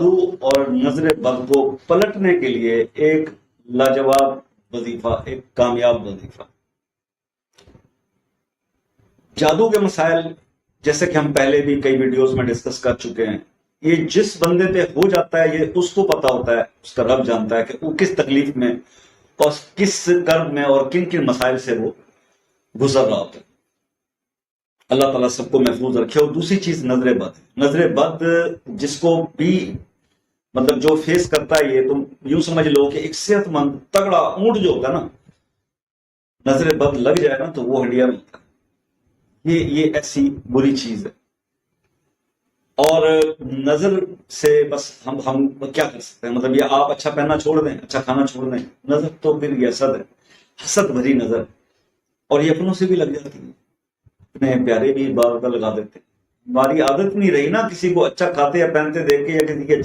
جادو اور نظر بد کو پلٹنے کے لیے ایک لاجواب وظیفہ، ایک کامیاب وظیفہ۔ جادو کے مسائل جیسے کہ ہم پہلے بھی کئی ویڈیوز میں ڈسکس کر چکے ہیں، یہ جس بندے پہ ہو جاتا ہے یہ اس کو پتا ہوتا ہے، اس کا رب جانتا ہے کہ وہ کس تکلیف میں اور کس کرب میں اور کن کن مسائل سے وہ گزر رہا ہوتا ہے۔ اللہ تعالیٰ سب کو محفوظ رکھے۔ اور دوسری چیز نظر بد، نظر بد جس کو بھی مطلب جو فیس کرتا ہے، یہ تم یوں سمجھ لو کہ ایک صحت مند تگڑا اونٹ جو ہوتا ہے نا، نظر بد لگ جائے نا تو وہ ہڈیا ملتا ہے۔ یہ ایسی بری چیز ہے۔ اور نظر سے بس ہم کیا کر سکتے ہیں؟ مطلب یہ آپ اچھا پہننا چھوڑ دیں، اچھا کھانا چھوڑ دیں، نظر تو پھر یہ حسد ہے، حسد بھری نظر، اور یہ اپنوں سے بھی لگ جاتی ہے۔ اپنے پیارے بھی بار بار لگا دیتے ہیں۔ ہماری عادت نہیں رہی نا کسی کو اچھا کھاتے یا پہنتے دیکھ کے یا کسی کے